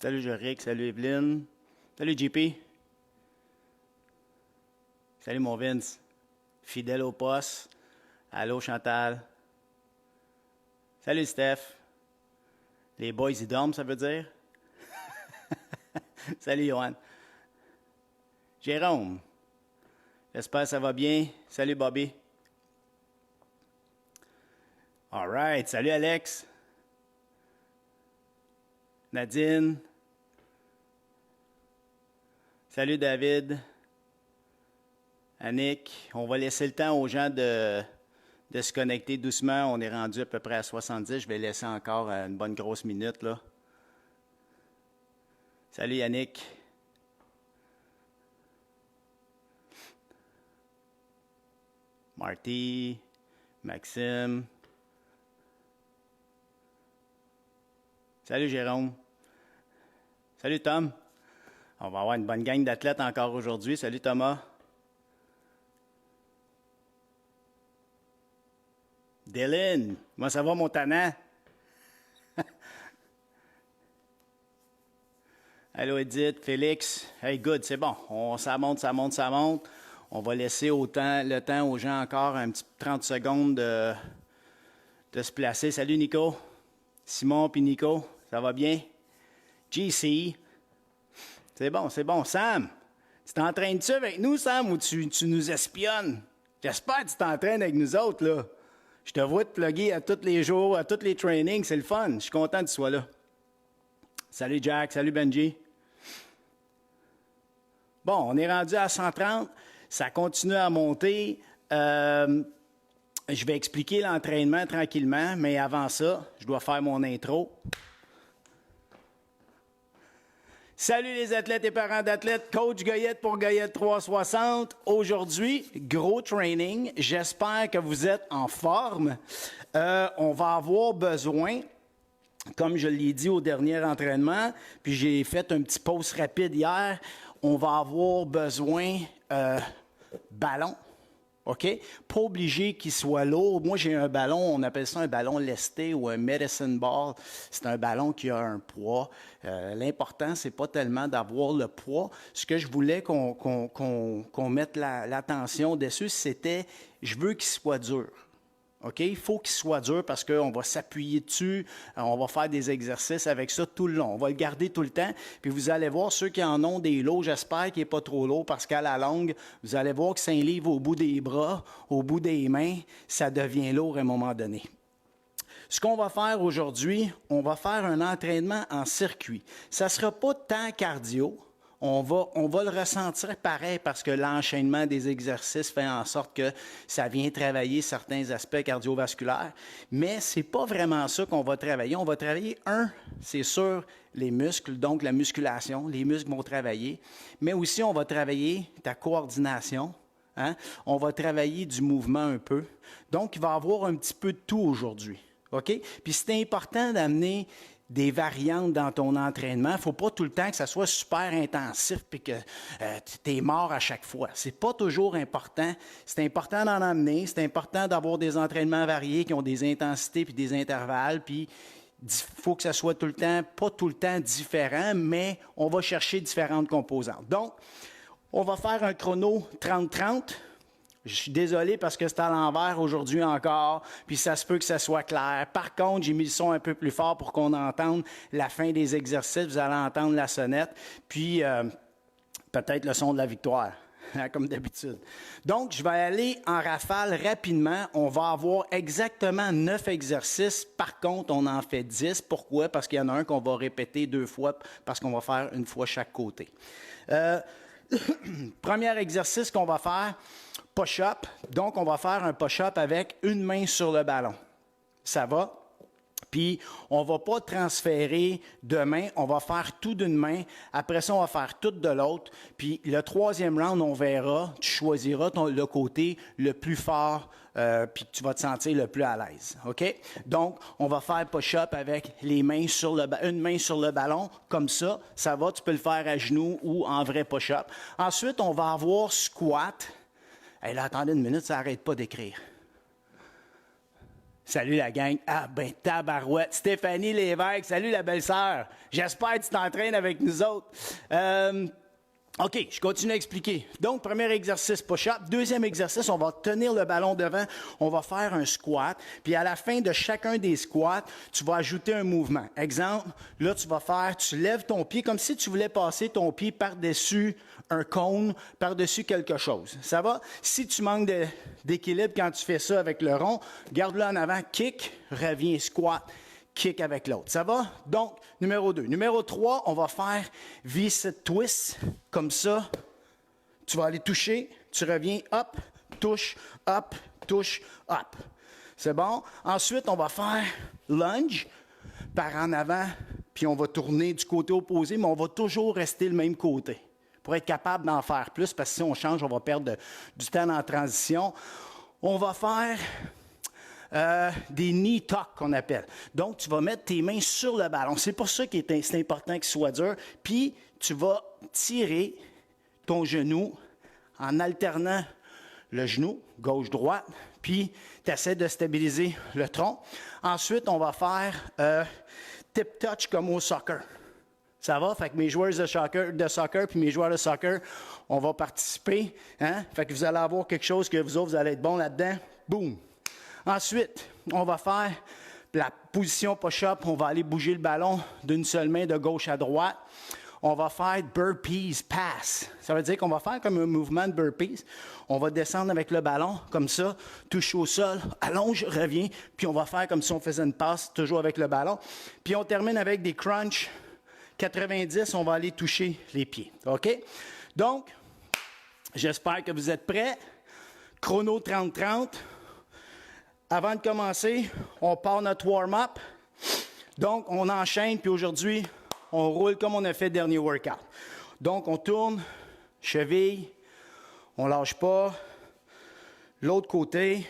Salut Jorick, salut Evelyne. Salut JP. Salut mon Vince. Fidèle au poste. Allô Chantal. Salut Steph. Les boys ils dorment, ça veut dire? Salut Johan. Jérôme. J'espère que ça va bien. Salut Bobby. Alright, salut Alex. Nadine. Salut David. Annick. On va laisser le temps aux gens de se connecter doucement. On est rendu à peu près à 70. Je vais laisser encore une bonne grosse minute là. Salut Yannick. Marty. Maxime. Salut Jérôme. Salut Tom. On va avoir une bonne gang d'athlètes encore aujourd'hui. Salut Thomas. Dylan. Comment ça va mon tannant? Allô Edith, Félix. Hey good, c'est bon. Ça monte. On va laisser le temps aux gens encore un petit 30 secondes de se placer. Salut Nico. Simon puis Nico. Ça va bien? JC. C'est bon. Sam, tu t'entraînes-tu avec nous, Sam, ou tu nous espionnes? J'espère que tu t'entraînes avec nous autres, là. Je te vois te plugger à tous les jours, à tous les trainings. C'est le fun. Je suis content que tu sois là. Salut Jack, salut Benji. Bon, on est rendu à 130. Ça continue à monter. Je vais expliquer l'entraînement tranquillement, mais avant ça, je dois faire mon intro. Salut les athlètes et parents d'athlètes, Coach Goyette pour Goyette 360. Aujourd'hui, gros training. J'espère que vous êtes en forme. On va avoir besoin, comme je l'ai dit au dernier entraînement, puis j'ai fait un petit pause rapide hier, on va avoir besoin ballon. OK? Pas obligé qu'il soit lourd. Moi, j'ai un ballon, on appelle ça un ballon lesté ou un medicine ball. C'est un ballon qui a un poids. L'important, c'est pas tellement d'avoir le poids. Ce que je voulais qu'on mette l'attention dessus, c'était, je veux qu'il soit dur. OK? Il faut qu'il soit dur parce qu'on va s'appuyer dessus, on va faire des exercices avec ça tout le long. On va le garder tout le temps. Puis vous allez voir, ceux qui en ont des lots, j'espère qu'il n'est pas trop lourd parce qu'à la longue, vous allez voir que c'est un livre au bout des bras, au bout des mains, ça devient lourd à un moment donné. Ce qu'on va faire aujourd'hui, on va faire un entraînement en circuit. Ça ne sera pas tant cardio. On va le ressentir pareil parce que l'enchaînement des exercices fait en sorte que ça vient travailler certains aspects cardiovasculaires. Mais c'est pas vraiment ça qu'on va travailler. On va travailler, c'est sûr, les muscles, donc la musculation. Les muscles vont travailler. Mais aussi, on va travailler ta coordination. Hein? On va travailler du mouvement un peu. Donc, il va y avoir un petit peu de tout aujourd'hui. OK? Puis c'est important d'amener des variantes dans ton entraînement. Il ne faut pas tout le temps que ça soit super intensif et que tu es mort à chaque fois. Ce n'est pas toujours important. C'est important d'en amener. C'est important d'avoir des entraînements variés qui ont des intensités puis des intervalles. Puis il faut que ça soit tout le temps, pas tout le temps différent, mais on va chercher différentes composantes. Donc, on va faire un chrono 30-30. Je suis désolé parce que c'est à l'envers aujourd'hui encore, puis ça se peut que ça soit clair. Par contre, j'ai mis le son un peu plus fort pour qu'on entende la fin des exercices. Vous allez entendre la sonnette, puis peut-être le son de la victoire, comme d'habitude. Donc, je vais aller en rafale rapidement. On va avoir exactement 9 exercices. Par contre, on en fait 10. Pourquoi? Parce qu'il y en a un qu'on va répéter 2 fois, parce qu'on va faire une fois chaque côté. Premier exercice qu'on va faire, push-up. Donc, on va faire un push-up avec une main sur le ballon. Ça va? Puis, on ne va pas transférer de main, on va faire tout d'une main. Après ça, on va faire tout de l'autre. Puis, le troisième round, on verra, tu choisiras le côté le plus fort, puis tu vas te sentir le plus à l'aise. OK? Donc, on va faire push-up avec les mains une main sur le ballon, comme ça. Ça va, tu peux le faire à genoux ou en vrai push-up. Ensuite, on va avoir squat. Hey, là, attendez une minute, ça n'arrête pas d'écrire. Salut la gang. Ah ben tabarouette. Stéphanie Lévesque, salut la belle-sœur. J'espère que tu t'entraînes avec nous autres. OK, je continue à expliquer. Donc, premier exercice push-up. Deuxième exercice, on va tenir le ballon devant. On va faire un squat. Puis à la fin de chacun des squats, tu vas ajouter un mouvement. Exemple, là, tu lèves ton pied comme si tu voulais passer ton pied par-dessus un cône, par-dessus quelque chose. Ça va? Si tu manques d'équilibre quand tu fais ça avec le rond, garde-le en avant, kick, reviens, squat. Kick avec l'autre. Ça va? Donc, numéro 2. Numéro 3, on va faire V-sit twist. Comme ça, tu vas aller toucher, tu reviens, up, touche, up, touche, up. C'est bon? Ensuite, on va faire lunge par en avant, puis on va tourner du côté opposé, mais on va toujours rester le même côté pour être capable d'en faire plus, parce que si on change, on va perdre du temps en transition. On va faire des knee tuck qu'on appelle. Donc, tu vas mettre tes mains sur le ballon. C'est pour ça que c'est important qu'il soit dur. Puis, tu vas tirer ton genou en alternant le genou, gauche-droite, puis tu essaies de stabiliser le tronc. Ensuite, on va faire tip touch comme au soccer. Ça va? Fait que mes joueurs de soccer puis mes joueurs de soccer, on va participer. Hein? Fait que vous allez avoir quelque chose que vous autres, vous allez être bons là-dedans. Boum! Ensuite, on va faire la position push-up. On va aller bouger le ballon d'une seule main de gauche à droite. On va faire burpees pass. Ça veut dire qu'on va faire comme un mouvement de burpees. On va descendre avec le ballon, comme ça, touche au sol, allonge, revient, puis on va faire comme si on faisait une passe, toujours avec le ballon. Puis on termine avec des crunchs. 90, on va aller toucher les pieds. OK? Donc, j'espère que vous êtes prêts. Chrono 30-30. Avant de commencer, on part notre warm-up. Donc, on enchaîne, puis aujourd'hui, on roule comme on a fait le dernier workout. Donc, on tourne, cheville, on ne lâche pas. L'autre côté.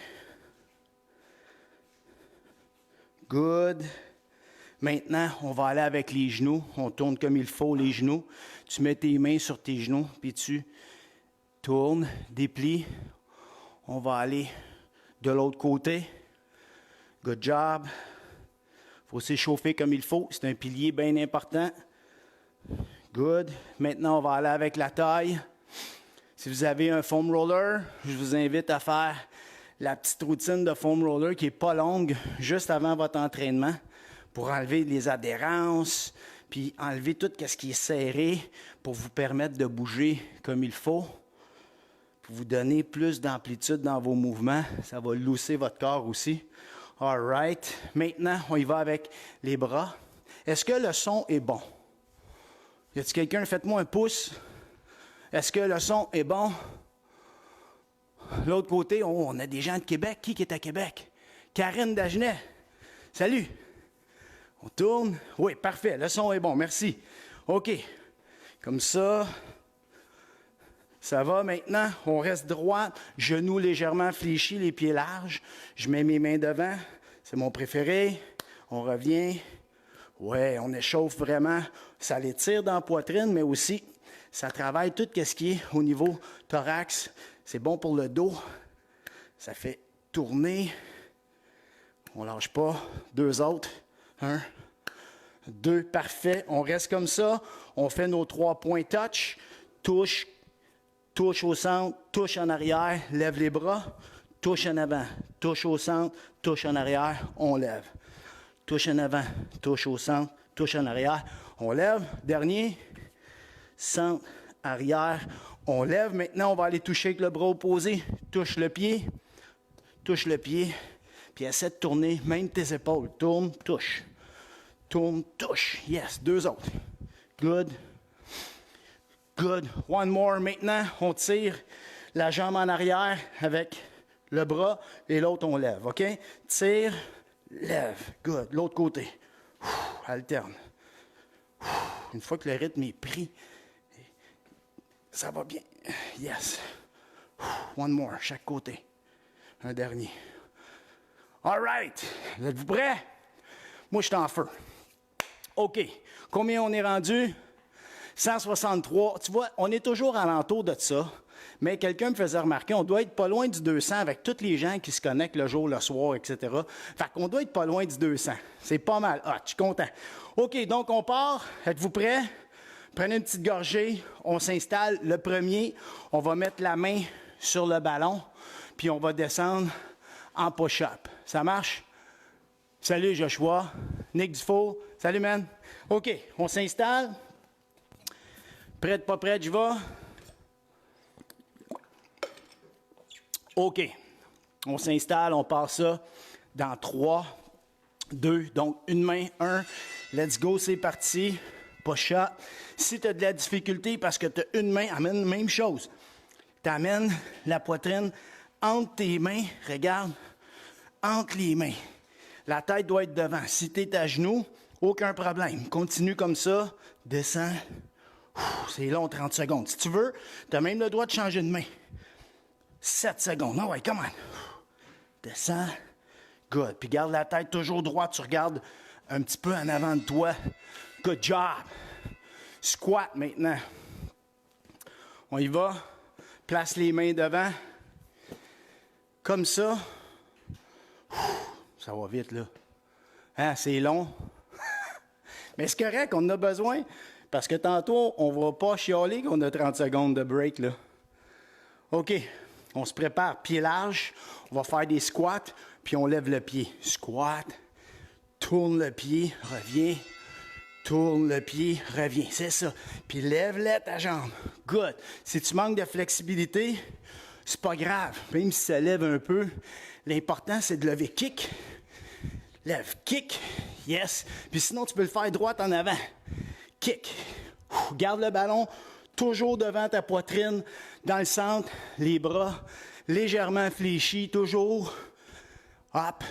Good. Maintenant, on va aller avec les genoux. On tourne comme il faut les genoux. Tu mets tes mains sur tes genoux, puis tu tournes, déplies. On va aller de l'autre côté. Good job. Il faut s'échauffer comme il faut. C'est un pilier bien important. Good. Maintenant, on va aller avec la taille. Si vous avez un foam roller, je vous invite à faire la petite routine de foam roller qui n'est pas longue, juste avant votre entraînement, pour enlever les adhérences, puis enlever tout ce qui est serré pour vous permettre de bouger comme il faut. Pour vous donner plus d'amplitude dans vos mouvements. Ça va lousser votre corps aussi. All right. Maintenant, on y va avec les bras. Est-ce que le son est bon? Y a-t-il quelqu'un? Faites-moi un pouce. Est-ce que le son est bon? L'autre côté, on a des gens de Québec. Qui est à Québec? Karine Dagenet. Salut. On tourne. Oui, parfait. Le son est bon. Merci. OK. Comme ça. Ça va maintenant, on reste droit, genoux légèrement fléchis, les pieds larges. Je mets mes mains devant, c'est mon préféré. On revient. Ouais, on échauffe vraiment. Ça les tire dans la poitrine, mais aussi, ça travaille tout ce qui est au niveau thorax. C'est bon pour le dos. Ça fait tourner. On ne lâche pas. 2 autres. 1, 2, parfait. On reste comme ça. On fait nos 3 points touch. Touche. Touche au centre, touche en arrière, lève les bras, touche en avant, touche au centre, touche en arrière, on lève. Touche en avant, touche au centre, touche en arrière, on lève. Dernier, centre, arrière, on lève. Maintenant, on va aller toucher avec le bras opposé. Touche le pied, puis essaie de tourner, même tes épaules. Tourne, touche. Tourne, touche. Yes, 2 autres. Good. Good. One more. Maintenant, on tire la jambe en arrière avec le bras et l'autre, on lève. OK? Tire, lève. Good. L'autre côté. Alterne. Une fois que le rythme est pris, ça va bien. Yes. One more. Chaque côté. Un dernier. All right. Êtes-vous prêts? Moi, je suis en feu. OK. Combien on est rendu? 163. Tu vois, on est toujours alentour de ça. mais quelqu'un me faisait remarquer, on doit être pas loin du 200 avec tous les gens qui se connectent le jour, le soir, etc. Fait qu'on doit être pas loin du 200. C'est pas mal. Ah, je suis content. OK, donc on part. Êtes-vous prêts? Prenez une petite gorgée. On s'installe. Le premier, on va mettre la main sur le ballon, puis on va descendre en push-up. Ça marche? Salut Joshua. Nick Dufault. Salut, man. OK, on s'installe. Prête, pas prête, j'y vais. OK. On s'installe, on part ça dans 3, 2, donc une main, 1. Let's go, c'est parti. Push-up. Si tu as de la difficulté parce que tu as une main, amène la même chose. Tu amènes la poitrine entre tes mains. Regarde, entre les mains. La tête doit être devant. Si tu es à genoux, aucun problème. Continue comme ça. Descends. C'est long, 30 secondes. Si tu veux, tu as même le droit de changer de main. 7 secondes. Ah ouais, come on. Descends. Good. Puis garde la tête toujours droite. Tu regardes un petit peu en avant de toi. Good job. Squat maintenant. On y va. Place les mains devant. Comme ça. Ça va vite, là. Hein, c'est long. Mais c'est correct, on en a besoin. Parce que tantôt, on ne va pas chialer qu'on a 30 secondes de break, là. OK. On se prépare. Pied large. On va faire des squats. Puis on lève le pied. Squat. Tourne le pied. Reviens. Tourne le pied. Reviens. C'est ça. Puis lève-le ta jambe. Good. Si tu manques de flexibilité, c'est pas grave. Même si ça lève un peu, l'important, c'est de lever. Kick. Lève. Kick. Yes. Puis sinon, tu peux le faire droite en avant. Kick. Garde le ballon toujours devant ta poitrine, dans le centre, les bras légèrement fléchis, toujours. Hop.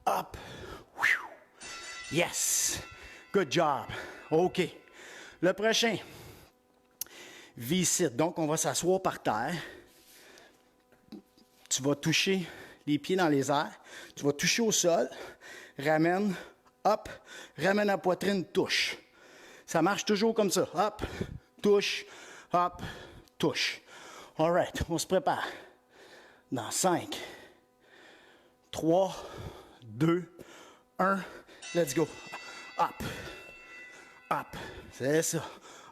Hop. Yes. Good job. OK. Le prochain. V-sit. Donc, on va s'asseoir par terre. Tu vas toucher les pieds dans les airs. Tu vas toucher au sol. Ramène. Hop. Ramène la poitrine. Touche. Ça marche toujours comme ça. Hop. Touche. Hop. Touche. All right. On se prépare. Dans 5, 3, 2, 1. Let's go. Hop. Hop. C'est ça.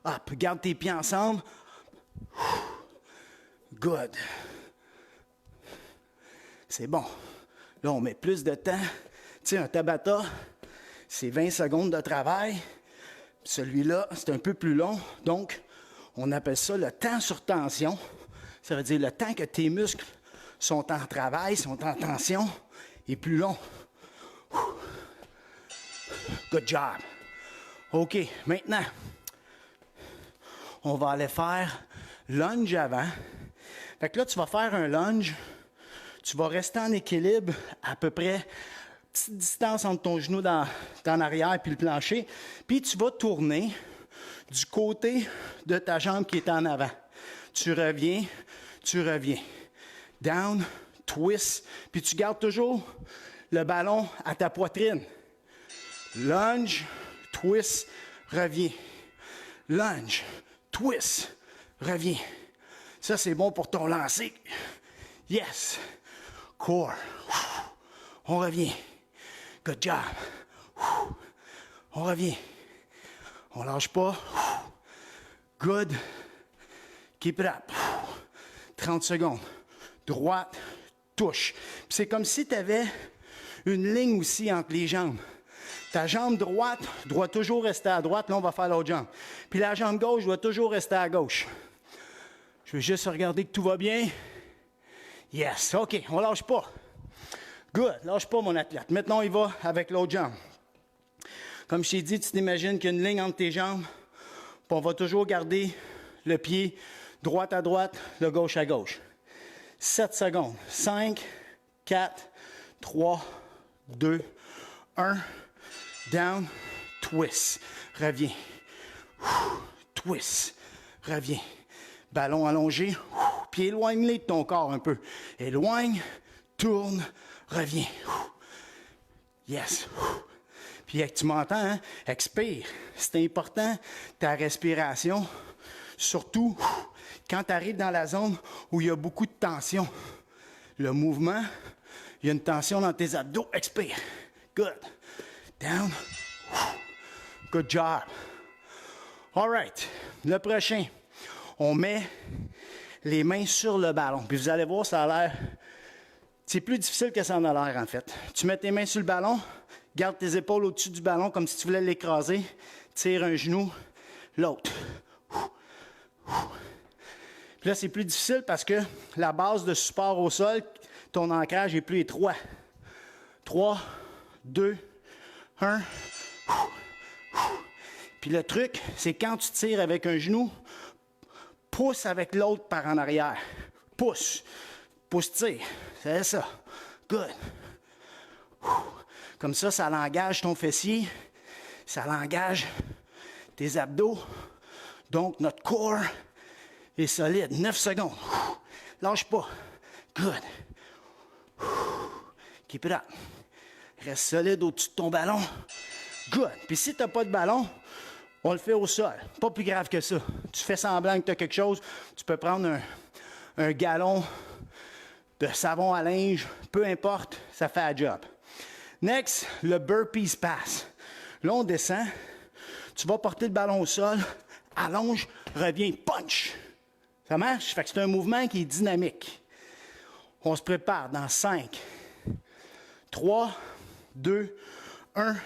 Hop. Garde tes pieds ensemble. Good. C'est bon. Là, on met plus de temps. Tu sais, un Tabata, c'est 20 secondes de travail. Celui-là, c'est un peu plus long. Donc, on appelle ça le temps sur tension. Ça veut dire le temps que tes muscles sont en travail, sont en tension, est plus long. Good job. OK, maintenant, on va aller faire lunge avant. Fait que là, tu vas faire un lunge. Tu vas rester en équilibre à peu près petite distance entre ton genou en arrière et le plancher. Puis tu vas tourner du côté de ta jambe qui est en avant. Tu reviens. Down, twist. Puis tu gardes toujours le ballon à ta poitrine. Lunge, twist, reviens. Lunge, twist, reviens. Ça, c'est bon pour ton lancer. Yes. Core. On revient. Good job. On revient. On lâche pas. Good. Keep it up. 30 secondes. Droite, touche. Puis c'est comme si tu avais une ligne aussi entre les jambes. Ta jambe droite doit toujours rester à droite. Là, on va faire l'autre jambe. Puis la jambe gauche doit toujours rester à gauche. Je veux juste regarder que tout va bien. Yes. OK, on lâche pas. Good. Lâche pas, mon athlète. Maintenant, il va avec l'autre jambe. Comme je t'ai dit, tu t'imagines qu'il y a une ligne entre tes jambes. Puis on va toujours garder le pied droite à droite, le gauche à gauche. 7 secondes. 5, 4, 3, 2, 1. Down, twist. Reviens. Twist. Reviens. Ballon allongé. Puis éloigne-les de ton corps un peu. Éloigne, tourne, reviens. Yes. Puis tu m'entends, hein? Expire. C'est important, ta respiration. Surtout, quand tu arrives dans la zone où il y a beaucoup de tension, le mouvement, il y a une tension dans tes abdos. Expire. Good. Down. Good job. All right. Le prochain, on met les mains sur le ballon. Puis vous allez voir, ça a l'air... C'est plus difficile que ça en a l'air, en fait. Tu mets tes mains sur le ballon, garde tes épaules au-dessus du ballon comme si tu voulais l'écraser. Tire un genou, l'autre. Puis là, c'est plus difficile parce que la base de support au sol, ton ancrage est plus étroit. 3, 2, 1. Puis le truc, c'est quand tu tires avec un genou, pousse avec l'autre par en arrière. Pousse. Pousse-tire. C'est ça. Good. Comme ça, ça l'engage ton fessier. Ça l'engage tes abdos. Donc, notre corps est solide. 9 secondes. Lâche pas. Good. Keep it up. Reste solide au-dessus de ton ballon. Good. Puis si tu n'as pas de ballon, on le fait au sol. Pas plus grave que ça. Tu fais semblant que tu as quelque chose. Tu peux prendre un gallon de savon à linge. Peu importe, ça fait la job. Next, le burpees pass. Là, on descend. Tu vas porter le ballon au sol. Allonge, reviens, punch. Ça marche? Fait que c'est un mouvement qui est dynamique. On se prépare dans 5, 3, 2, 1.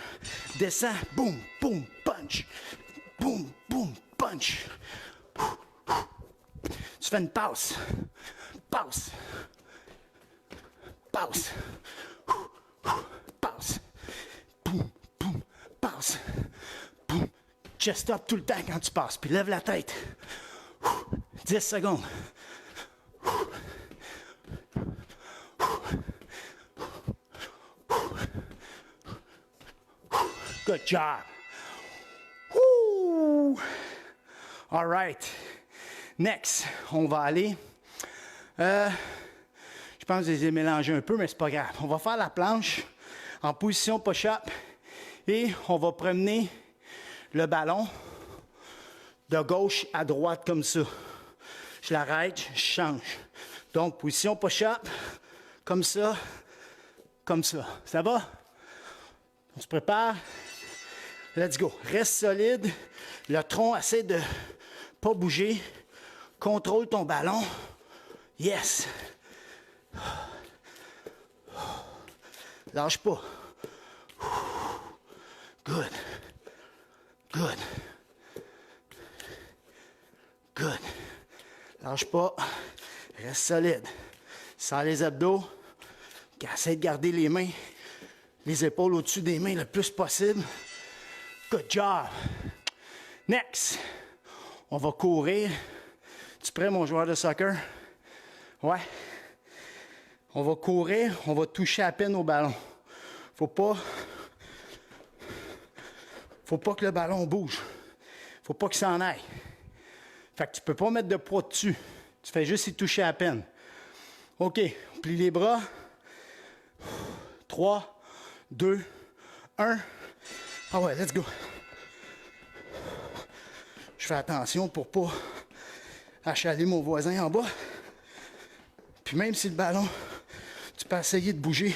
Descends, boum, boum, punch. Boum, boum, punch. Tu fais une passe. Passe. Passe. Passe. Boum, boum, passe. Boum. Chest up tout le temps quand tu passes. Puis lève la tête. 10 secondes. Good job. Woo! All right. Next, on va aller. Je pense que je les ai mélangés un peu, mais c'est pas grave. On va faire la planche en position push-up et on va promener le ballon de gauche à droite comme ça. Je l'arrête, je change. Donc, position push-up, comme ça, comme ça. Ça va? On se prépare. Let's go. Reste solide. Le tronc, essaie de pas bouger. Contrôle ton ballon. Yes. Lâche pas. Good. Good. Good. Lâche pas. Reste solide. Sens les abdos. Essaie de garder les mains, les épaules au-dessus des mains le plus possible. Good job. Next. On va courir. Tu prêt, mon joueur de soccer? Ouais. On va courir. On va toucher à peine au ballon. Faut pas que le ballon bouge. Faut pas qu'il s'en aille. Fait que tu peux pas mettre de poids dessus. Tu fais juste y toucher à peine. OK. Plie les bras. 3, 2, 1. Ah ouais, let's go. Je fais attention pour pas achaler mon voisin en bas. Puis même si le ballon, tu peux essayer de bouger.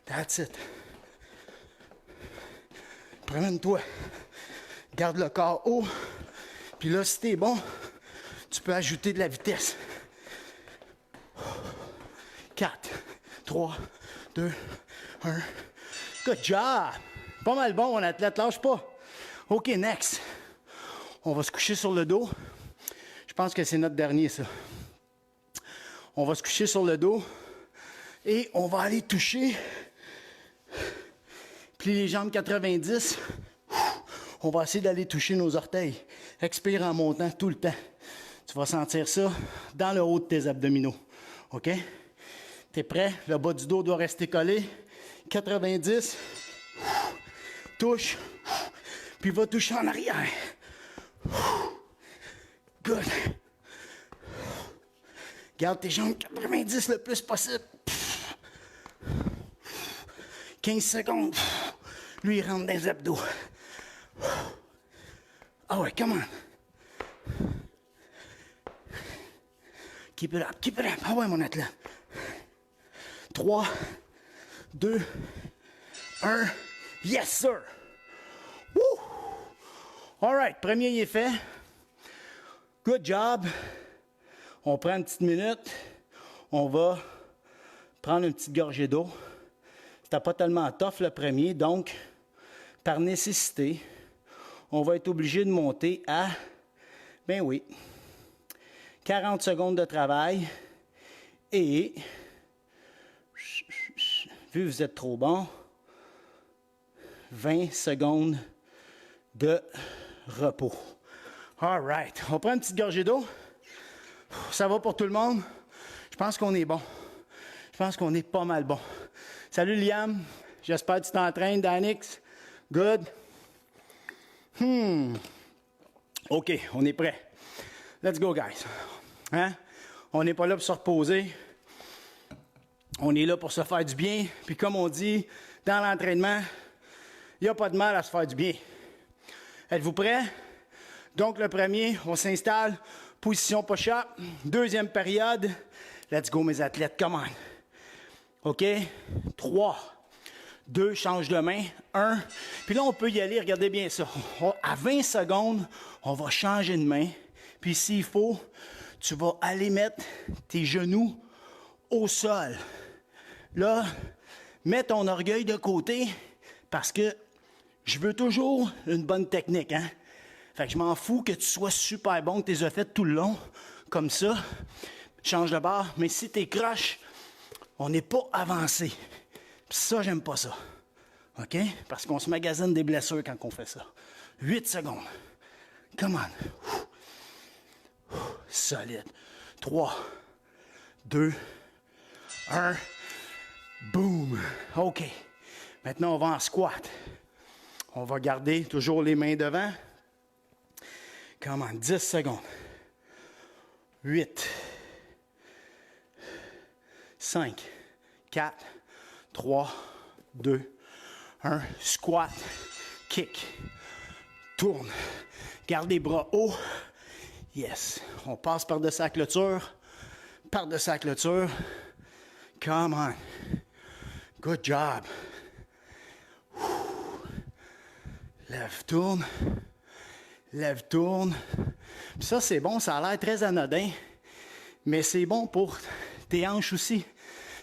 That's it. Promène-toi. Garde le corps haut. Puis là, si t'es bon, tu peux ajouter de la vitesse. 4, 3, 2, 1. Good job! Pas mal bon, mon athlète, lâche pas. OK, next. On va se coucher sur le dos. Je pense que c'est notre dernier, ça. On va se coucher sur le dos et on va aller toucher. Plie les jambes 90. On va essayer d'aller toucher nos orteils. Expire en montant tout le temps. Tu vas sentir ça dans le haut de tes abdominaux. OK? T'es prêt? Le bas du dos doit rester collé. 90. Touche. Puis va toucher en arrière. Good. Garde tes jambes 90 le plus possible. 15 secondes. Lui, il rentre dans les abdos. Ah ouais, come on. Keep it up, keep it up. Ah ouais, mon athlète. 3, 2, 1. Yes, sir! Woo! All right, premier il est fait. Good job. On prend une petite minute. On va prendre une petite gorgée d'eau. C'était pas tellement tough le premier, donc, par nécessité, on va être obligé de monter à, ben oui, 40 secondes de travail et, vu que vous êtes trop bon, 20 secondes de repos. All right. On prend une petite gorgée d'eau. Ça va pour tout le monde? Je pense qu'on est bon. Je pense qu'on est pas mal bon. Salut Liam. J'espère que tu t'entraînes, Danix. Good. OK, on est prêt. Let's go, guys. Hein? On n'est pas là pour se reposer. On est là pour se faire du bien. Puis comme on dit dans l'entraînement, il n'y a pas de mal à se faire du bien. Êtes-vous prêts? Donc, le premier, on s'installe. Position push-up. Deuxième période. Let's go, mes athlètes. Come on. OK? 3, 2, change de main. 1. Puis là, on peut y aller. Regardez bien ça. À 20 secondes, on va changer de main. Puis s'il faut, tu vas aller mettre tes genoux au sol. Là, mets ton orgueil de côté parce que je veux toujours une bonne technique, hein? Fait que je m'en fous que tu sois super bon, que tu les as fait tout le long, comme ça. Change de barre. Mais si t'es croche, on n'est pas avancé. Puis ça, j'aime pas ça. OK? Parce qu'on se magasine des blessures quand on fait ça. 8 secondes. Come on. Solide. 3, 2, 1. Boom. OK. Maintenant, on va en squat. On va garder toujours les mains devant. Come on. 10 secondes. 8, 5, 4, 3, 2, 1. Squat. Kick. Tourne. Garde les bras hauts. Yes. On passe par-dessus la clôture. Par-dessus la clôture. Come on. Good job. Lève, tourne. Lève, tourne. Puis ça, c'est bon. Ça a l'air très anodin. Mais c'est bon pour tes hanches aussi.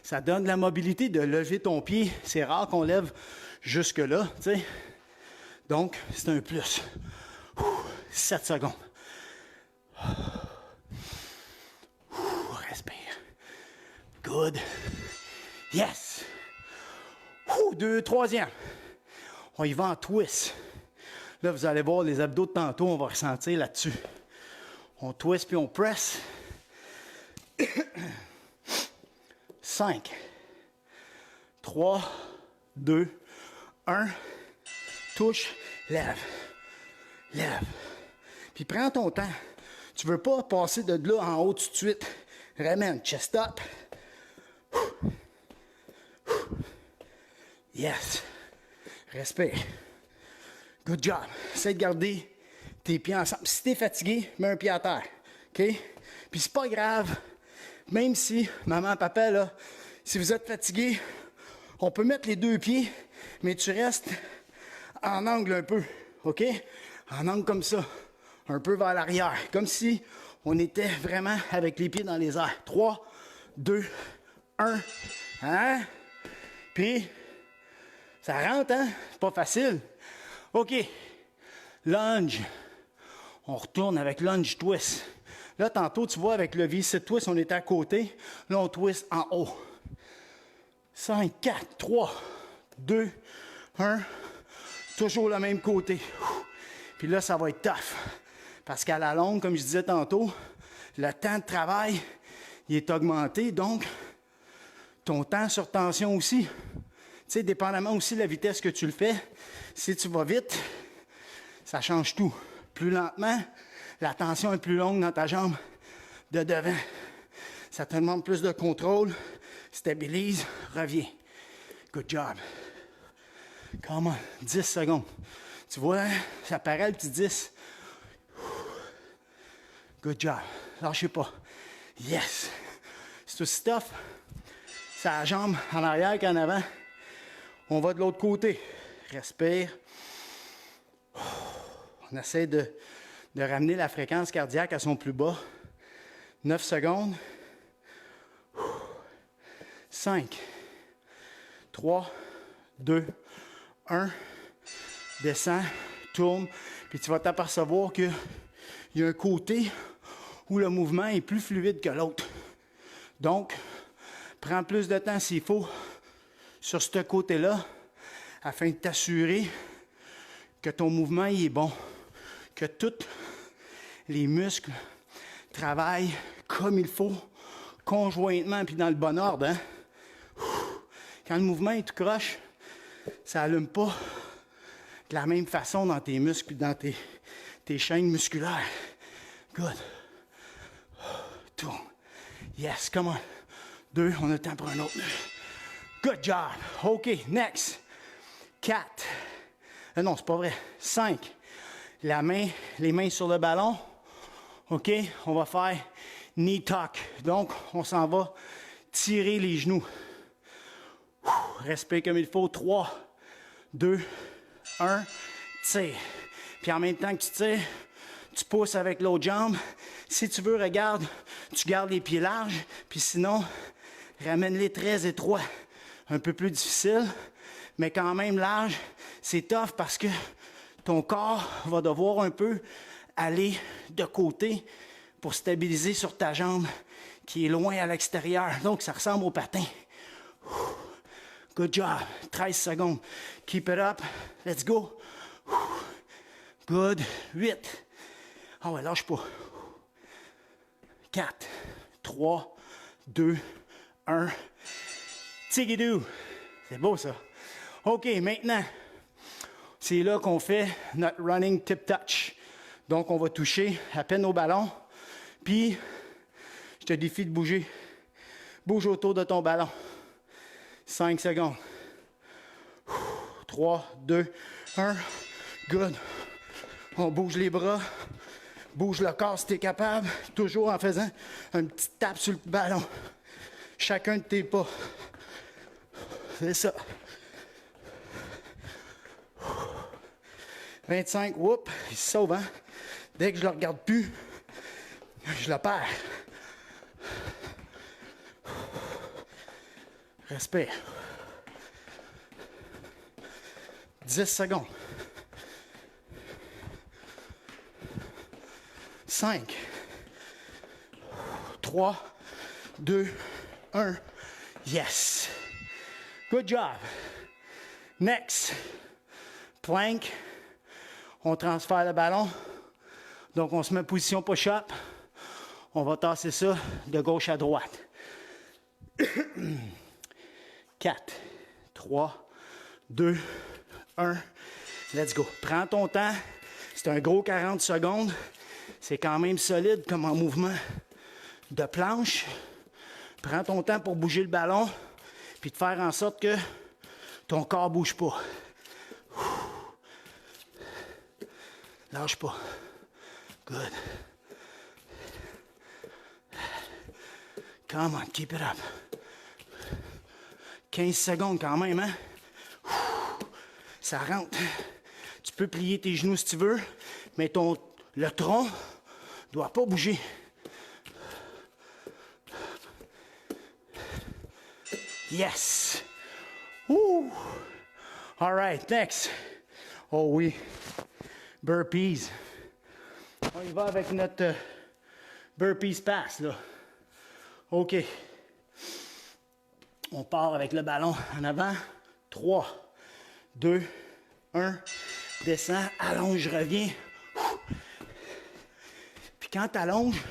Ça donne de la mobilité de lever ton pied. C'est rare qu'on lève jusque-là, tu sais. Donc, c'est un plus. 7 secondes. Respire. Good. Yes. 2, troisième. On y va en twist. Là, vous allez voir les abdos de tantôt, on va ressentir là-dessus. On twist puis on press. 5, 3, 2, 1. Touche, lève. Lève. Puis prends ton temps. Tu veux pas passer de là en haut tout de suite. Ramène, chest up. Yes. Respire. Good job. Essaye de garder tes pieds ensemble. Si t'es fatigué, mets un pied à terre. OK? Puis c'est pas grave. Même si, maman, papa, là, si vous êtes fatigué, on peut mettre les deux pieds, mais tu restes en angle un peu. OK? En angle comme ça. Un peu vers l'arrière. Comme si on était vraiment avec les pieds dans les airs. 3, 2, 1. Hein? Puis, ça rentre, hein? C'est pas facile. OK. Lunge. On retourne avec lunge twist. Là, tantôt, tu vois, avec le V-sit twist, on était à côté. Là, on twist en haut. 5, 4, 3, 2, 1. Toujours le même côté. Puis là, ça va être tough. Parce qu'à la longue, comme je disais tantôt, le temps de travail, il est augmenté. Donc, ton temps sur tension aussi. Tu sais, dépendamment aussi de la vitesse que tu le fais, si tu vas vite, ça change tout. Plus lentement, la tension est plus longue dans ta jambe de devant. Ça te demande plus de contrôle. Stabilise, reviens. Good job. Come on, 10 secondes. Tu vois, ça paraît le petit 10. Good job. Lâchez pas. Yes! C'est aussi tough. C'est la jambe en arrière qu'en avant. On va de l'autre côté. Respire. On essaie de ramener la fréquence cardiaque à son plus bas. 9 secondes. 5, 3, 2, 1. Descends, tourne. Puis tu vas t'apercevoir qu'il y a un côté où le mouvement est plus fluide que l'autre. Donc, prends plus de temps s'il faut sur ce côté-là afin de t'assurer que ton mouvement il est bon, que tous les muscles travaillent comme il faut, conjointement puis dans le bon ordre. Hein? Quand le mouvement est tout croche, ça n'allume pas de la même façon dans tes muscles et dans tes chaînes musculaires. Good. Tourne. Yes, come on. 2, on a le temps pour un autre. Good job. OK, next. 4. Non, c'est pas vrai. 5. Les mains sur le ballon. OK, on va faire knee tuck. Donc, on s'en va tirer les genoux. Respire comme il faut. 3, 2, 1, tire. Puis en même temps que tu tires, tu pousses avec l'autre jambe. Si tu veux, regarde, tu gardes les pieds larges. Puis sinon, ramène-les très étroits. Un peu plus difficile, mais quand même large. C'est tough parce que ton corps va devoir un peu aller de côté pour stabiliser sur ta jambe qui est loin à l'extérieur. Donc, ça ressemble au patin. Good job. 13 secondes. Keep it up. Let's go. Good. 8. Ah ouais, lâche pas. 4, 3, 2, 1. Tigidou. C'est beau, ça. OK, maintenant, c'est là qu'on fait notre running tip touch. Donc, on va toucher à peine au ballon. Puis, je te défie de bouger. Bouge autour de ton ballon. 5 secondes. 3, 2, 1. Good. On bouge les bras. Bouge le corps si tu es capable. Toujours en faisant un petit tape sur le ballon. Chacun de tes pas. C'est ça. 25. Oups, il se sauve, hein? Dès que je le regarde plus, je le perds. Respire. 10 secondes. 5, 3, 2, 1. Yes. Good job. Next. Plank. On transfère le ballon. Donc, on se met en position push-up. On va tasser ça de gauche à droite. 4, 3, 2, 1. Let's go. Prends ton temps. C'est un gros 40 secondes. C'est quand même solide comme en mouvement de planche. Prends ton temps pour bouger le ballon puis de faire en sorte que ton corps ne bouge pas. Lâche pas. Good. Come on, keep it up. 15 secondes quand même, hein? Ça rentre. Tu peux plier tes genoux si tu veux, mais le tronc doit pas bouger. Yes! Woo! All right, next. Oh oui. Burpees. On y va avec notre burpees pass, là. OK. On part avec le ballon en avant. 3, 2, 1. Descends, allonge, reviens. Puis quand tu allonges,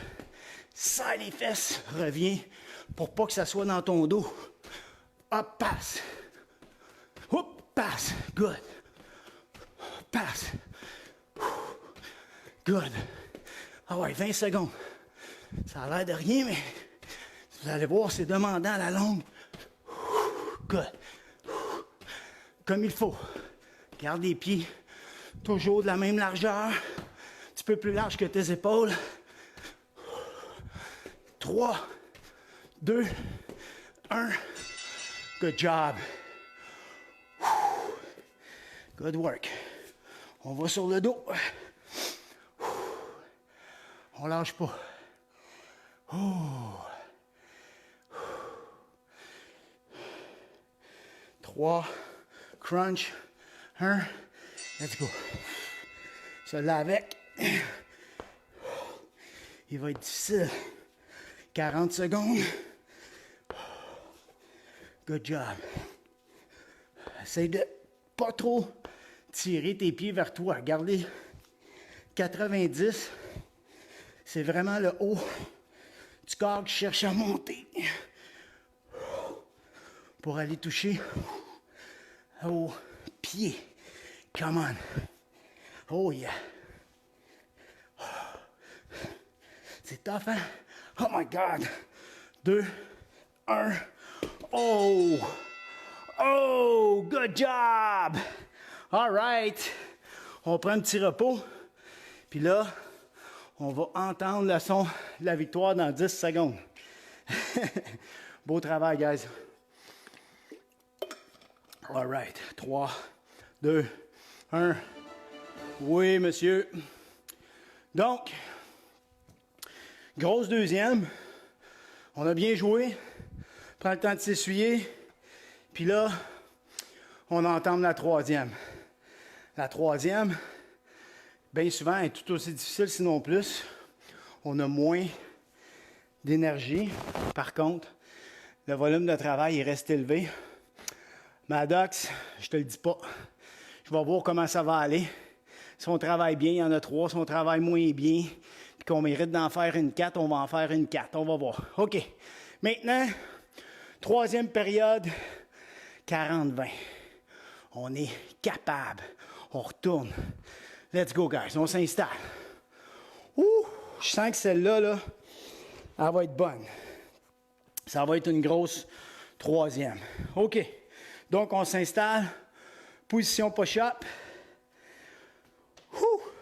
serre les fesses, reviens pour pas que ça soit dans ton dos. Hop, passe. Hop, passe. Good. Passe. Good. Ah ouais, 20 secondes. Ça a l'air de rien, mais vous allez voir, c'est demandant à la longue. Good. Comme il faut. Garde les pieds toujours de la même largeur. Un petit peu plus large que tes épaules. 3, 2, 1. Good job. Good work. On va sur le dos. On lâche pas. 3, crunch, 1, let's go. Celui-là avec, il va être difficile. 40 secondes. Good job. Essaye de pas trop tirer tes pieds vers toi. Regardez, 90, c'est vraiment le haut du corps qui cherche à monter pour aller toucher au pied. Come on. Oh yeah. C'est tough, hein? Oh my God. 2, 1. Oh! Oh! Good job! All right. On prend un petit repos. Puis là, on va entendre le son de la victoire dans 10 secondes. Beau travail, guys. All right. 3, 2, 1. Oui, monsieur. Donc, grosse deuxième. On a bien joué. Prends le temps de s'essuyer. Puis là, on entame la troisième. La troisième, bien souvent, est tout aussi difficile, sinon plus. On a moins d'énergie. Par contre, le volume de travail il reste élevé. Maddox, je te le dis pas. Je vais voir comment ça va aller. Si on travaille bien, il y en a 3. Si on travaille moins bien, puis qu'on mérite d'en faire une 4, on va en faire une 4. On va voir. OK. Maintenant, troisième période, 40-20. On est capable. On retourne. Let's go, guys. On s'installe. Ouh! Je sens que celle-là, là, elle va être bonne. Ça va être une grosse troisième. OK. Donc, on s'installe. Position push-up.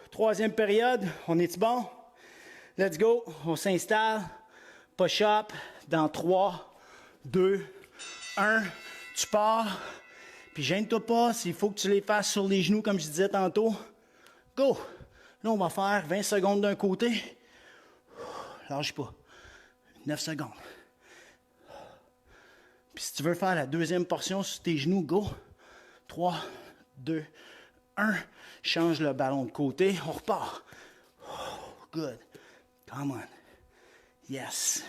Troisième période. On est-tu bon? Let's go. On s'installe. Push-up. Dans 3, 2, 1. Tu pars. Puis gêne-toi pas. S'il faut que tu les fasses sur les genoux, comme je disais tantôt. Go. Là, on va faire 20 secondes d'un côté. Lâche pas. 9 secondes. Puis si tu veux faire la deuxième portion sur tes genoux, go. 3, 2, 1. Change le ballon de côté. On repart. Good. Come on. Yes.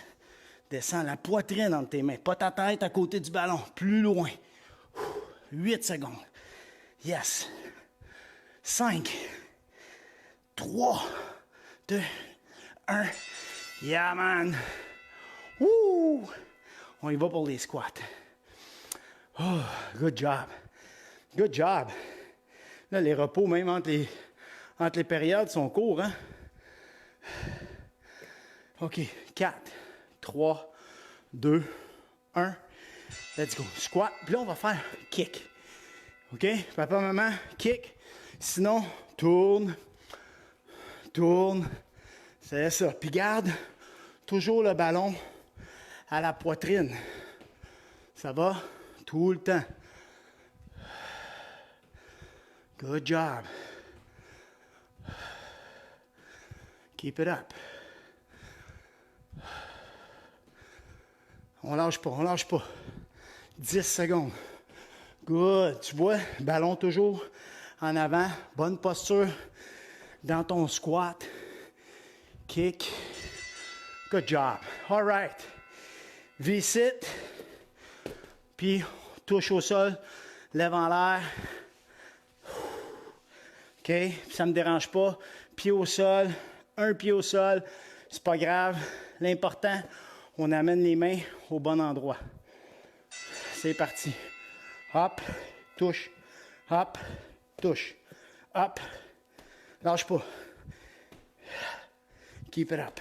Descends la poitrine entre tes mains. Pas ta tête à côté du ballon. Plus loin. 8 secondes. Yes. 5, 3, 2, 1. Yeah, man. Woo! On y va pour les squats. Oh, good job. Good job. Là, les repos, même entre les périodes, sont courts, hein? OK. 4, 3, 2, 1. Let's go. Squat. Puis là, on va faire kick. OK? Papa, maman, kick. Sinon, tourne. Tourne. C'est ça. Puis garde toujours le ballon à la poitrine. Ça va? Tout le temps. Good job. Keep it up. On lâche pas, on lâche pas. 10 secondes. Good. Tu vois, ballon toujours en avant. Bonne posture dans ton squat. Kick. Good job. All right. V-sit. Puis, touche au sol. Lève en l'air. OK? Ça ne me dérange pas. Pied au sol. Un pied au sol. C'est pas grave. L'important, on amène les mains au bon endroit. C'est parti. Hop. Touche. Hop. Touche. Hop. Lâche pas. Keep it up.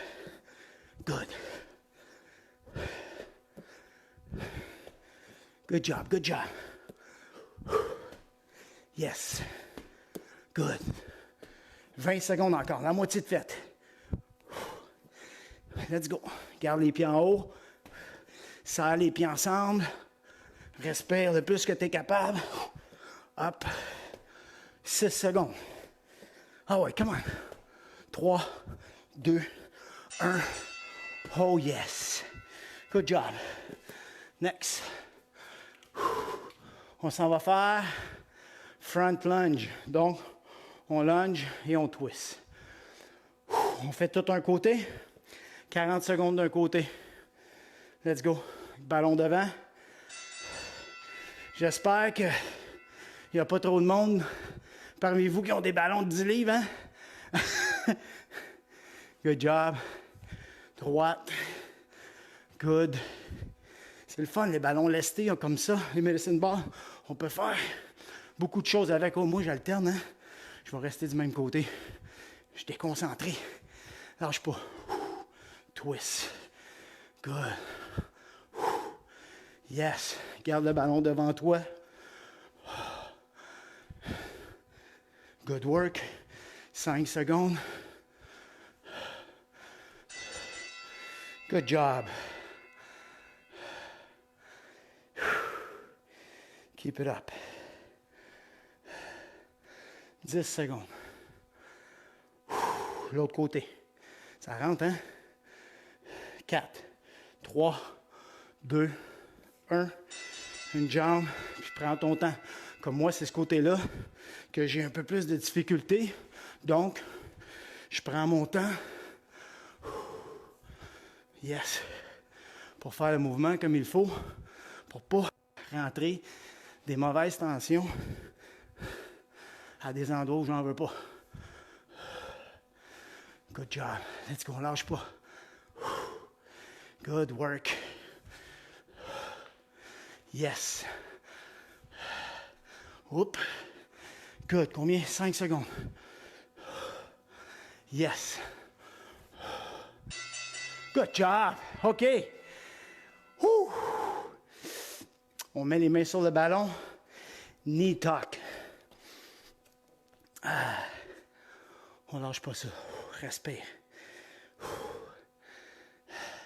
Good. Good job, good job. Yes. Good. 20 secondes encore, la moitié de faite. Let's go. Garde les pieds en haut. Serre les pieds ensemble. Respire le plus que tu es capable. Hop. 6 secondes. Ah ouais, come on. 3, 2, 1. Oh yes. Good job. Next. On s'en va faire front lunge. Donc, on lunge et on twist. On fait tout un côté. 40 secondes d'un côté. Let's go. Ballon devant. J'espère qu'il n'y a pas trop de monde parmi vous qui ont des ballons de 10 livres, hein? Good job. Droite. Good. C'est le fun, les ballons lestés comme ça, les medicine balls. On peut faire beaucoup de choses avec. Oh, moi, j'alterne, hein? Je vais rester du même côté. Je suis déconcentré. Lâche pas. Twist. Good. Yes. Garde le ballon devant toi. Good work. 5 secondes. Good job. Keep it up. 10 secondes. L'autre côté. Ça rentre, hein? 4, 3, 2, 1. Une jambe, puis prends ton temps. Comme moi, c'est ce côté-là que j'ai un peu plus de difficulté. Donc, je prends mon temps. Yes. Pour faire le mouvement comme il faut. Pour pas rentrer des mauvaises tensions à des endroits où j'en veux pas. Good job. Let's go. Lâche pas. Good work. Yes. Oups. Good. Combien? 5 secondes. Yes. Good job. OK. Whew. On met les mains sur le ballon. Knee tuck. On lâche pas ça. Respire.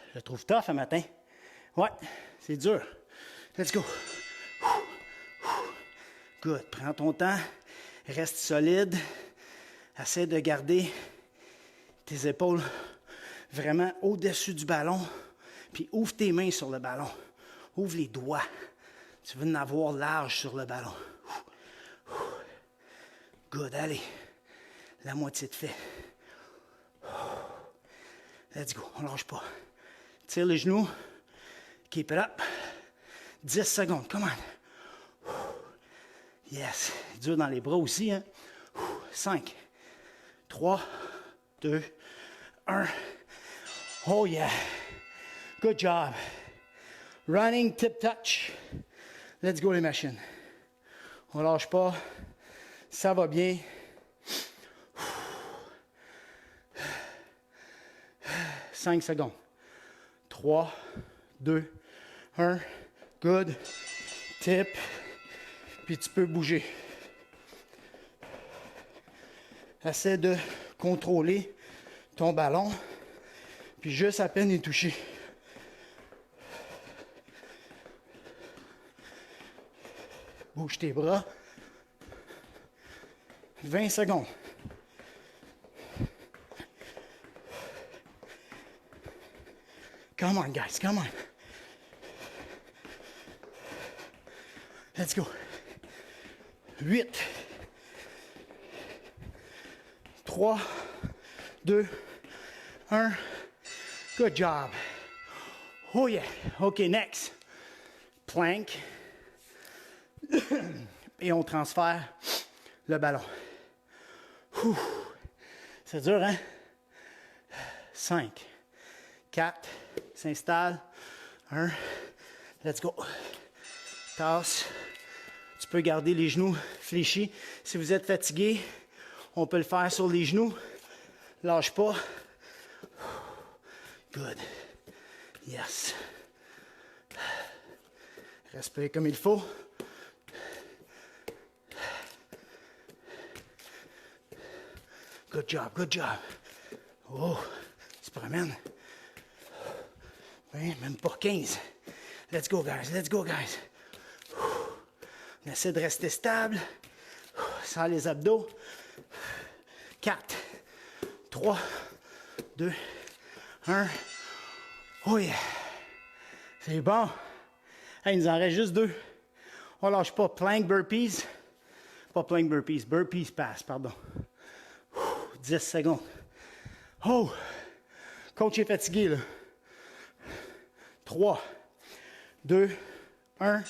Je le trouve tough un matin. Ouais, c'est dur. Let's go. Good. Prends ton temps. Reste solide. Essaie de garder tes épaules vraiment au-dessus du ballon. Puis ouvre tes mains sur le ballon. Ouvre les doigts. Tu veux en avoir large sur le ballon. Good. Allez. La moitié de fait. Let's go. On lâche pas. Tire les genoux. Keep it up. 10 secondes. Come on. Yes. Dur dans les bras aussi, hein. 5, 3, 2, 1. Oh yeah. Good job. Running tip touch. Let's go les machines. On lâche pas. Ça va bien. 5 secondes. 3, 2, 1. Good. Tip. Puis tu peux bouger. Essaie de contrôler ton ballon. Puis juste à peine y toucher. Bouge tes bras. 20 secondes. Come on, guys, come on. Let's go. 8, 3, 2, 1. Good job. Oh yeah. OK, next. Plank. Et on transfère le ballon. Ouh. C'est dur, hein? 5, 4, s'installe. 1, let's go. Tasse. Tu peux garder les genoux fléchis. Si vous êtes fatigué, on peut le faire sur les genoux. Lâche pas. Good. Yes. Respire comme il faut. Good job, good job. Oh, tu te promènes. 20, même pas 15. Let's go, guys. Let's go, guys. On essaie de rester stable. Sans les abdos. 4, 3, 2, 1. Oh yeah. C'est bon. Hey, il nous en reste juste 2. On lâche pas. Plank burpees. Pas plank burpees. Burpees pass, pardon. 10 secondes. Oh! Coach est fatigué, là. 3, 2, 1.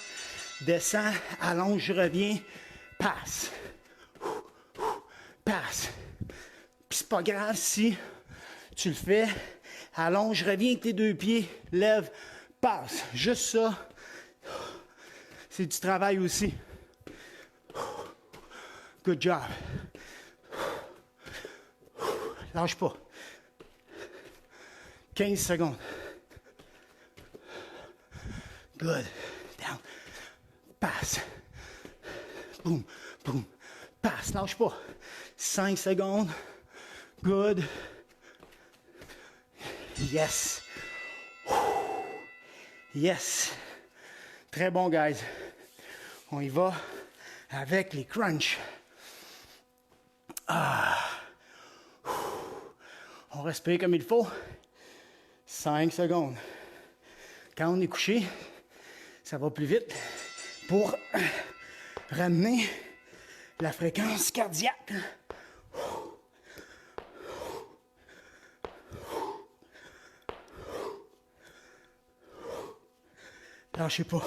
Descends, allonge, reviens. Passe. Passe. Puis c'est pas grave si tu le fais. Allonge, reviens avec tes 2 pieds. Lève, passe. Juste ça. C'est du travail aussi. Good job. Lâche pas. 15 secondes. Good. Down. Passe. Boum, boum. Passe. Lâche pas. 5 secondes. Good. Yes. Yes. Très bon, guys. On y va avec les crunchs. On respire comme il faut. 5 secondes. Quand on est couché, ça va plus vite pour ramener la fréquence cardiaque. Lâchez pas.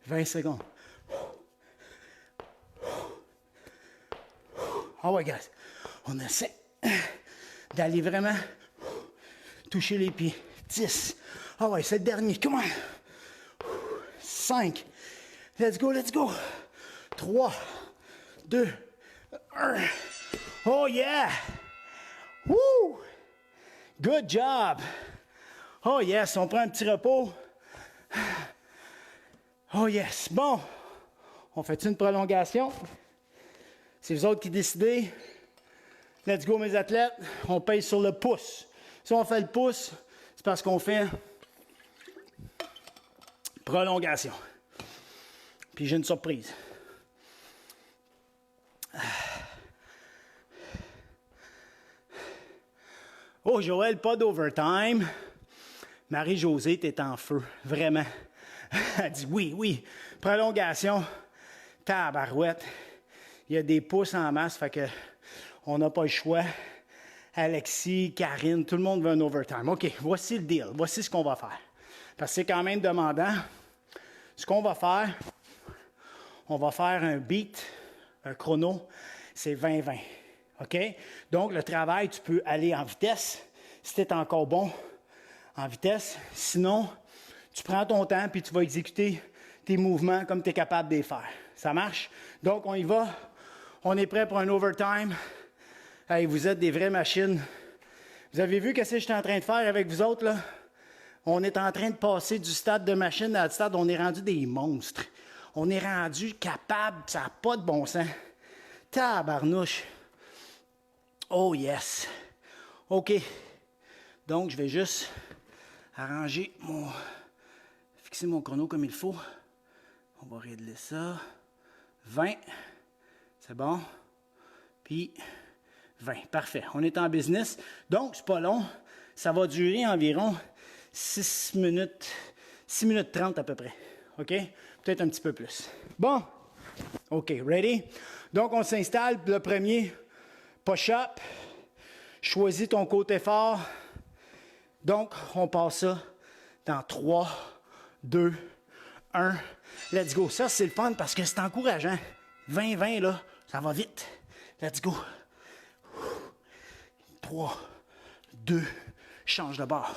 « 20 secondes. Ah ouais, guys. On essaie d'aller vraiment toucher les pieds. 10. Ah ouais, c'est le dernier. Come on. 5. Let's go, let's go. 3, 2, 1. Oh yeah! Woo! Good job! Oh yes, on prend un petit repos. Oh yes! Bon, on fait une prolongation? C'est vous autres qui décidez. Let's go, mes athlètes. On paye sur le pouce. Si on fait le pouce, c'est parce qu'on fait prolongation. Puis j'ai une surprise. Oh, Joël, pas d'overtime. Marie-Josée, t'es en feu. Vraiment. Elle dit oui, oui. Prolongation. Tabarouette. Il y a des pouces en masse, fait que on n'a pas le choix. Alexis, Karine, tout le monde veut un overtime. OK, voici le deal. Voici ce qu'on va faire. Parce que c'est quand même demandant. Ce qu'on va faire, on va faire un beat, un chrono, c'est 20-20. OK? Donc, le travail, tu peux aller en vitesse, si tu es encore bon en vitesse. Sinon, tu prends ton temps puis tu vas exécuter tes mouvements comme tu es capable de les faire. Ça marche? Donc, on y va. On est prêt pour un overtime. Hey, vous êtes des vraies machines. Vous avez vu ce que j'étais en train de faire avec vous autres, là? On est en train de passer du stade de machine à le stade où on est rendu des monstres. On est rendu capable, ça n'a pas de bon sens. Tabarnouche. Oh yes. OK. Donc, je vais juste fixer mon chrono comme il faut. On va régler ça. 20. C'est bon. Puis 20. Parfait. On est en business. Donc, c'est pas long. Ça va durer environ 6 minutes 30 à peu près. OK? Peut-être un petit peu plus. Bon. OK. Ready? Donc, on s'installe. Le premier, push-up. Choisis ton côté fort. Donc, on passe ça dans 3, 2, 1. Let's go. Ça, c'est le fun parce que c'est encourageant. 20-20, là, ça va vite. Let's go. 3, 2, change de bord.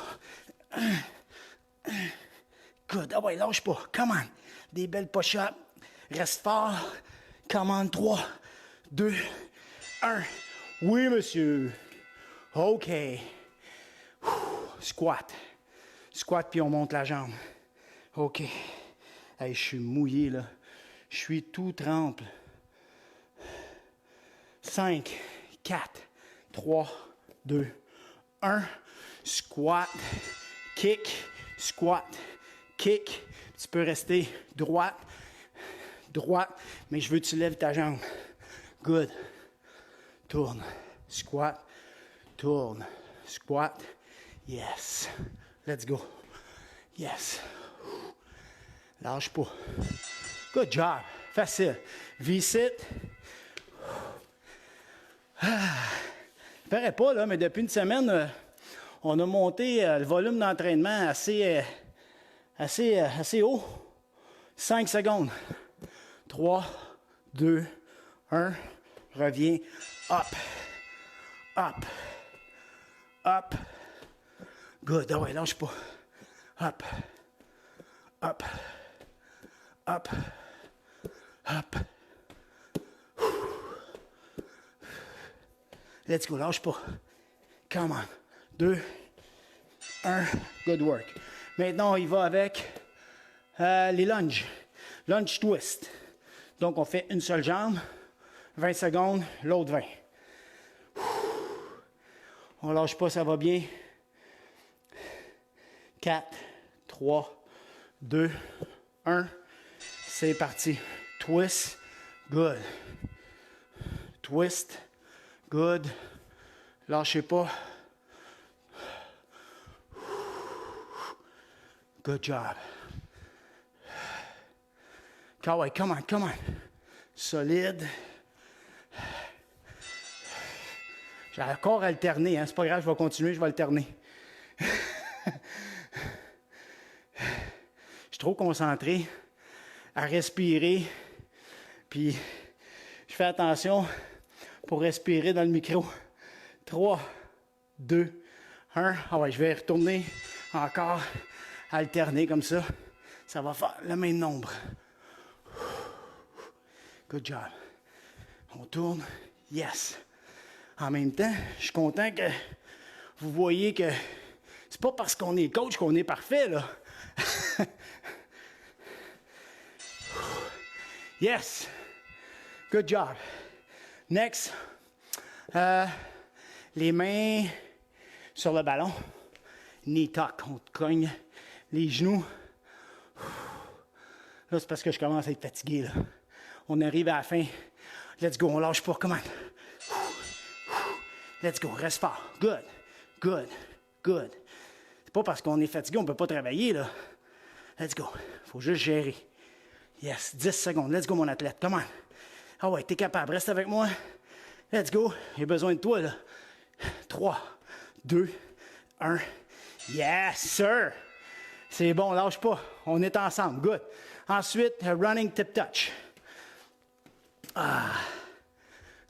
Good. Ah ouais, lâche pas. Come on. Des belles push-ups. Reste fort. Come on. 3, 2, 1. Oui, monsieur. OK. Squat. Squat, puis on monte la jambe. OK. Hey, je suis mouillé, là. Je suis tout trempe. 5, 4, 3, 2, 1. Squat, kick, squat, kick. Tu peux rester droite, droite, mais je veux que tu lèves ta jambe. Good. Tourne, squat, tourne, squat. Yes. Let's go. Yes. Lâche pas. Good job. Facile. V-sit. Je ne pas, là, mais depuis une semaine, on a monté le volume d'entraînement assez haut. 5 secondes. 3, 2, 1. Reviens. Up. Up. Up. Good. Ah ouais, lâche pas. Up. Up. Up. Up. Let's go, lâche pas. Come on. 2, 1. Good work. Maintenant, on y va avec les lunges. Lunge twist. Donc, on fait une seule jambe. 20 secondes, l'autre 20. On lâche pas, ça va bien. 4, 3, 2, 1. C'est parti. Twist. Good. Twist. Good. Lâchez pas. Good job. Kawhi, come on, come on. Solide. J'ai encore alterné, hein? C'est pas grave, je vais continuer, je vais alterner. Je suis trop concentré à respirer, puis je fais attention pour respirer dans le micro. 3, 2, 1. Ah ouais, je vais retourner encore, alterner comme ça. Ça va faire le même nombre. Good job. On tourne. Yes. En même temps, je suis content que vous voyez que c'est pas parce qu'on est coach qu'on est parfait, là. Yes. Good job. Next. Les mains sur le ballon. Knee tuck. On te cogne les genoux. Là, c'est parce que je commence à être fatigué, là. On arrive à la fin. Let's go. On lâche pas. Come on. Let's go. Reste fort. Good. Good. Good. C'est pas parce qu'on est fatigué, on peut pas travailler, là. Let's go. Faut juste gérer. Yes. 10 secondes. Let's go, mon athlète. Come on. Ah ouais, t'es capable. Reste avec moi. Let's go. J'ai besoin de toi, là. 3, 2, 1. Yes, sir. C'est bon, lâche pas. On est ensemble. Good. Ensuite, running tip touch. Ah.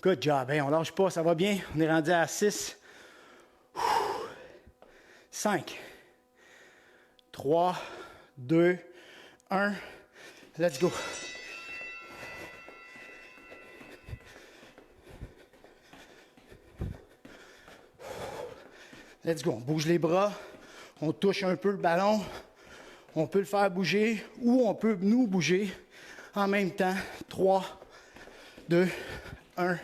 Good job. Hey, on lâche pas, ça va bien. On est rendu à 6. 5. 3, 2, 1. Let's go. Let's go. On bouge les bras. On touche un peu le ballon. On peut le faire bouger ou on peut nous bouger en même temps. 3, 2, 1.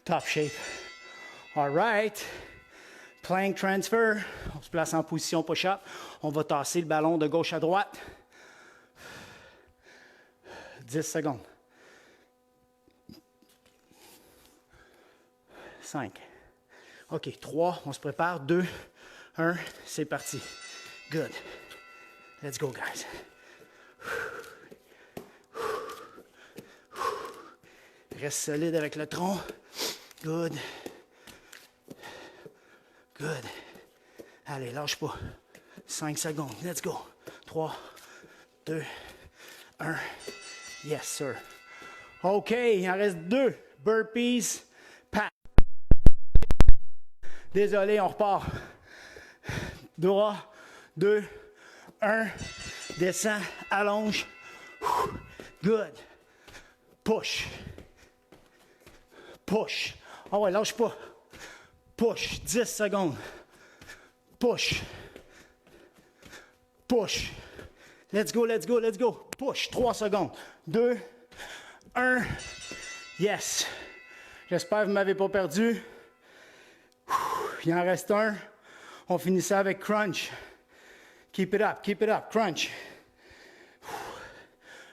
Top shape. All right. Plank transfer. On se place en position push-up. On va tasser le ballon de gauche à droite. 10 secondes. 5. OK, 3. On se prépare. 2, 1. C'est parti. Good. Let's go, guys. Reste solide avec le tronc. Good. Good. Allez, lâche pas. 5 secondes. Let's go. 3, 2, 1. Yes, sir. OK, il en reste 2. Burpees. Pat. Désolé, on repart. 3, 2, 1. Descends, allonge. Good. Push. Push. Ah ouais, lâche pas. Push. 10 secondes. Push. Push. Let's go, let's go, let's go. Push. 3 secondes. 2, 1. Yes. J'espère que vous ne m'avez pas perdu. Il en reste un. On finit ça avec crunch. Keep it up, crunch.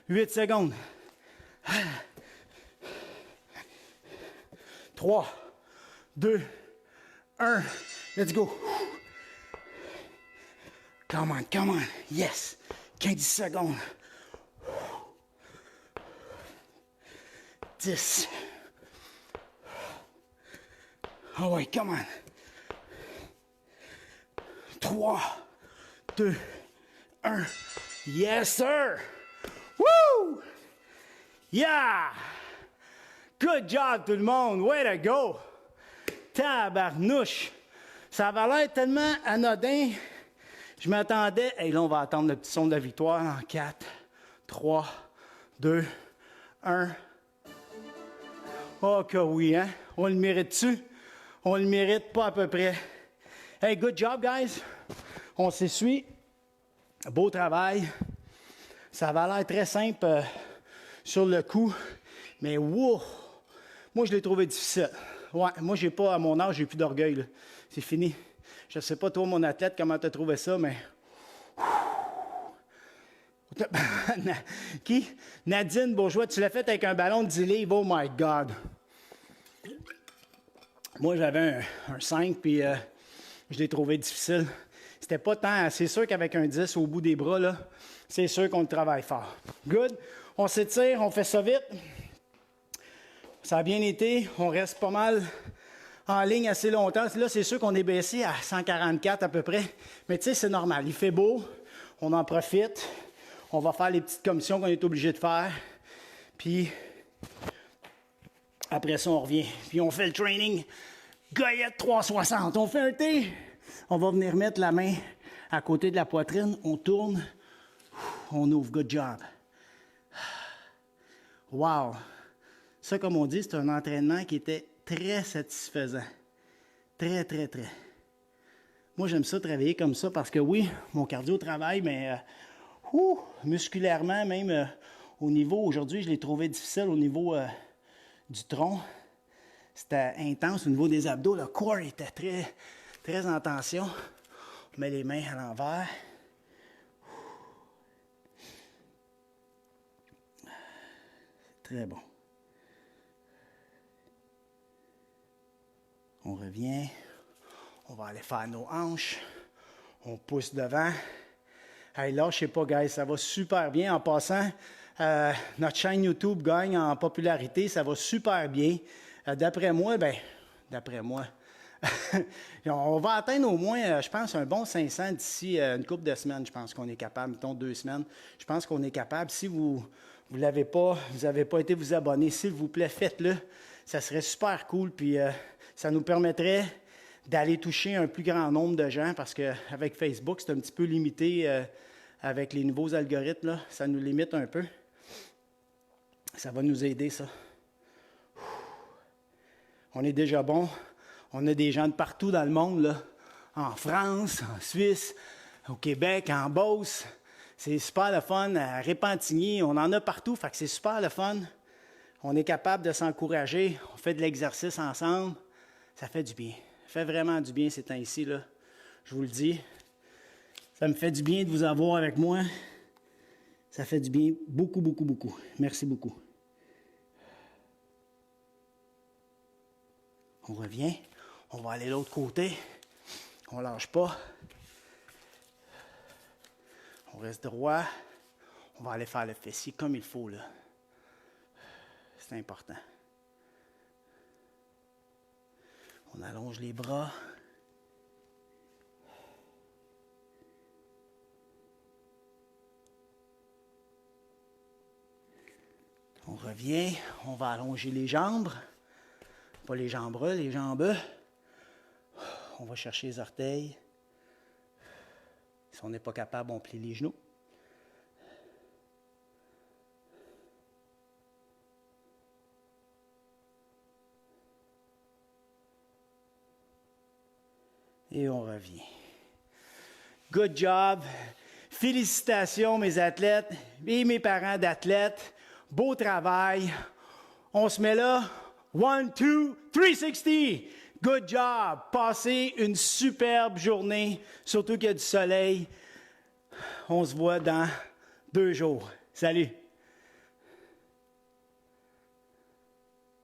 8 secondes. 3, 2, 1. Let's go. Come on. Yes. 15 secondes. 10. Oh ouais, come on. 3, 2, 1. Yes, sir. Woo! Yeah! Good job, tout le monde. Way to go! Tabarnouche! Ça avait l'air tellement anodin. Je m'attendais. Et là, on va attendre le petit son de la victoire en 4, 3, 2, 1. Oh que oui, hein? On le mérite-tu? On le mérite pas à peu près. Hey, good job, guys. On s'essuie. Beau travail. Ça va l'air très simple sur le coup. Mais wow! Moi, je l'ai trouvé difficile. Ouais, moi, j'ai pas, à mon âge, j'ai plus d'orgueil, là. C'est fini. Je sais pas, toi, mon athlète, comment tu as trouvé ça, mais... Qui? Nadine Bourgeois, tu l'as fait avec un ballon de 10 livres. Oh my God! Moi, j'avais un 5, puis je l'ai trouvé difficile. C'était pas tant... C'est sûr qu'avec un 10 au bout des bras, là, c'est sûr qu'on le travaille fort. Good. On s'étire, on fait ça vite. Ça a bien été. On reste pas mal en ligne assez longtemps. Là, c'est sûr qu'on est baissé à 144 à peu près. Mais tu sais, c'est normal. Il fait beau. On en profite. On va faire les petites commissions qu'on est obligé de faire. Puis, après ça, on revient. Puis, on fait le training Goyette 360. On fait un T. On va venir mettre la main à côté de la poitrine. On tourne. On ouvre. Good job. Wow! Ça, comme on dit, c'est un entraînement qui était très satisfaisant. Très, très, très. Moi, j'aime ça travailler comme ça parce que oui, mon cardio travaille, mais musculairement, même au niveau, aujourd'hui, je l'ai trouvé difficile au niveau du tronc. C'était intense au niveau des abdos. Le corps était très, très en tension. On met les mains à l'envers. Très bon. On revient. On va aller faire nos hanches. On pousse devant. Hey, lâchez pas, guys. Ça va super bien. En passant, notre chaîne YouTube gagne en popularité. Ça va super bien. D'après moi, on va atteindre au moins, je pense, un bon 500 d'ici une couple de semaines. Je pense qu'on est capable, mettons 2 semaines. Je pense qu'on est capable. Si vous n'avez pas été vous abonner, s'il vous plaît, faites-le. Ça serait super cool. Puis ça nous permettrait d'aller toucher un plus grand nombre de gens parce qu'avec Facebook, c'est un petit peu limité avec les nouveaux algorithmes. Là, ça nous limite un peu. Ça va nous aider, ça. On est déjà bon. On a des gens de partout dans le monde, là. En France, en Suisse, au Québec, en Beauce. C'est super le fun. À Repentigny, on en a partout, fait que c'est super le fun. On est capable de s'encourager. On fait de l'exercice ensemble. Ça fait du bien. Ça fait vraiment du bien ces temps-ci, là. Je vous le dis. Ça me fait du bien de vous avoir avec moi. Ça fait du bien beaucoup, beaucoup, beaucoup. Merci beaucoup. On revient. On va aller de l'autre côté. On ne lâche pas. On reste droit. On va aller faire le fessier comme il faut, là. C'est important. On allonge les bras. On revient. On va allonger les jambes. Pas les jambes, les jambes. On va chercher les orteils. Si on n'est pas capable, on plie les genoux. Et on revient. Good job. Félicitations, mes athlètes et mes parents d'athlètes. Beau travail. On se met là. 1, 2, 360. Good job! Passez une superbe journée, surtout qu'il y a du soleil. On se voit dans 2 jours. Salut!